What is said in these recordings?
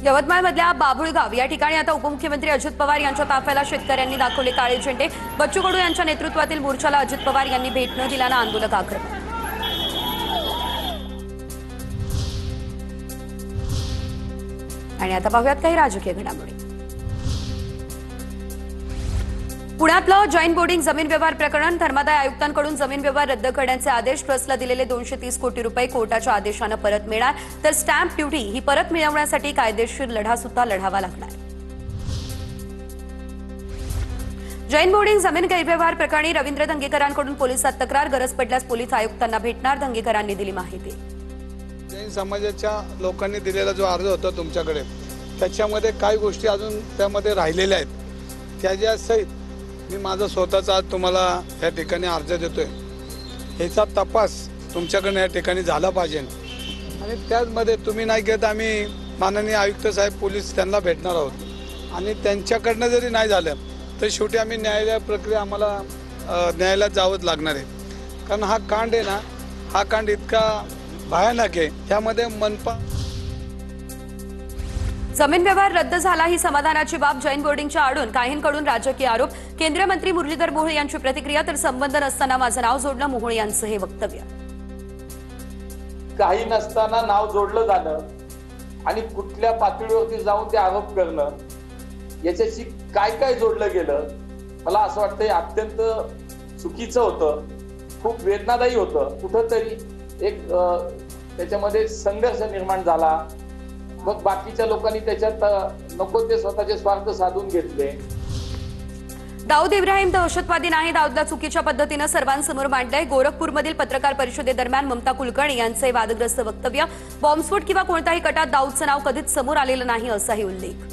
यवतमाळमधल्या बाभुळगाव या ठिकाणी आता उपमुख्यमंत्री अजित पवार यांच्या ताफ्याला शेतकऱ्यांनी दाखवले काळे झेंडे। बच्चू कडू यांच्या नेतृत्वातील मोर्चाला अजित पवार यांनी भेट न दिल्यानं आंदोलक आक्रमक। आणि आता पाहूयात काही राजकीय घडामोडी। पुण्यातलं जैन बोर्डिंग जमीन व्यवहार प्रकरण, धर्मादाय आयुक्तांकडून जमीन व्यवहार रद्द करण्याचे आदेश, ट्रस्टला दिलेले 230 कोटी रुपये कोर्टाच्या आदेशानं परत मिळणार, तर स्टॅम्प ड्युटी ही परत मिळवण्यासाठी कायदेशीर लढा सुद्धा लढावा लागणार। जैन बोर्डिंग जमीन गैरव्यवहार प्रकरणी रवींद्र धंगेकरांकडून पोलिसात तक्रार, गरज पडल्यास पोलीस आयुक्तांना भेटणार, धंगेकरांनी दिली माहिती। जैन समाजाच्या लोकांनी दिलेला जो अर्ज होता तुमच्याकडे, त्याच्यामध्ये काही गोष्टी अजून त्यामध्ये राहिलेल्या आहेत, त्याच्या सहित मी माझा स्वतःचा आज तुम्हाला या ठिकाणी अर्ज देतोय। ह्याचा तपास तुमच्याकडे या ठिकाणी झाला पाहिजे आणि त्यामध्ये तुम्ही नाही घेत, आम्ही माननीय आयुक्त साहेब पोलीस त्यांना भेटणार आहोत आणि त्यांच्याकडनं जरी नाही झालं तर शेवटी आम्ही न्यायालय प्रक्रिया आम्हाला न्यायालयात जावंच लागणार आहे। कारण हा कांड आहे ना, हा कांड इतका भयानक आहे, त्यामध्ये मनपा जमीन व्यवहार रद्द झाला ही समाधानाची बाब, जैन बोर्डिंगच्या आडून काहींकडून राजकीय आरोप, केंद्रीय मंत्री मुरलीधर मोहोळ यांची प्रतिक्रिया, तर संबंध नसताना माझं नाव जोडणं, मोहोळ यांचं हे वक्तव्य। काही नसताना नाव जोडलं जाणं आणि कुठल्या पातळीवरती जाऊन ते आरोप करणं, याच्याशी काय काय जोडलं गेलं, मला असं वाटतं अत्यंत चुकीचं होतं, खूप वेदनादायी होतं। कुठंतरी एक त्याच्यामध्ये संघर्ष निर्माण झाला, मग बाकीच्या लोकांनी त्याच्यात नको ते स्वतःचे स्वार्थ साधून घेतले। दाऊद इब्राहिम दहशतवादी नाही, दाऊदला चुकीच्या पद्धतीनं सर्वांसमोर मांडलंय। गोरखपूरमधील पत्रकार परिषदेदरम्यान ममता कुलकर्णी यांचे वादग्रस्त वक्तव्य, बॉम्बस्फोट किंवा कोणत्याही कटात दाऊदचं नाव कधीच समोर आलेलं नाही असाही उल्लेख।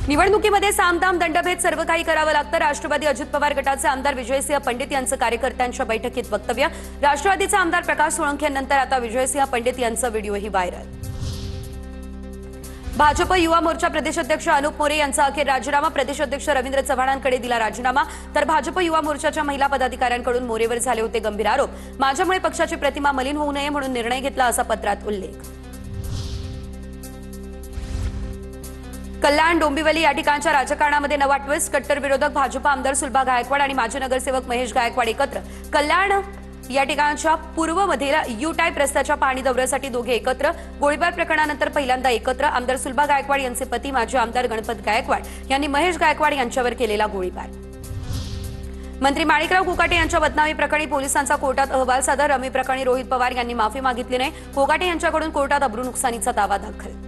निवडणुकीमध्ये सामदाम दंडभेद सर्व काही करावं लागतं, राष्ट्रवादी अजित पवार गटाचे आमदार विजयसिंह पंडित यांचं कार्यकर्त्यांच्या बैठकीत वक्तव्य। राष्ट्रवादीचे आमदार प्रकाश सोळंकेनंतर आता विजयसिंह पंडित यांचा व्हिडिओही व्हायरल। भाजप युवा मोर्चा प्रदेशाध्यक्ष अनुप मोरे यांचा अखेर राजीनामा, प्रदेशाध्यक्ष रवींद्र चव्हाणांकडे दिला राजीनामा, तर भाजप युवा मोर्चाच्या महिला पदाधिकाऱ्यांकडून मोरेवर झाले होते गंभीर आरोप, माझ्यामुळे पक्षाची प्रतिमा मलिन होऊ नये म्हणून निर्णय घेतला असा पत्रात उल्लेख। कल्याण डोंबिवली या ठिकाणच्या राजकारणामध्ये नवा ट्विस्ट, कट्टर विरोधक भाजप आमदार सुलभा गायकवाड आणि माजी नगरसेवक महेश गायकवाड एकत्र। कल्याण या ठिकाणच्या पूर्वमधील यू टाईप रस्त्याच्या पाहणी दौऱ्यासाठी दोघे एकत्र, गोळीबार प्रकरणानंतर पहिल्यांदा एकत्र। आमदार सुलभा गायकवाड यांचे पती माजी आमदार गणपत गायकवाड यांनी महेश गायकवाड यांच्यावर केलेला गोळीबार। मंत्री माणिकराव कोकाटे यांच्या बदनामी प्रकरणी पोलिसांचा कोर्टात अहवाल सादर, रमी प्रकरणी रोहित पवार यांनी माफी मागितली नाही, कोकाटे यांच्याकडून कोर्टात अब्रू नुकसानीचा दावा दाखल।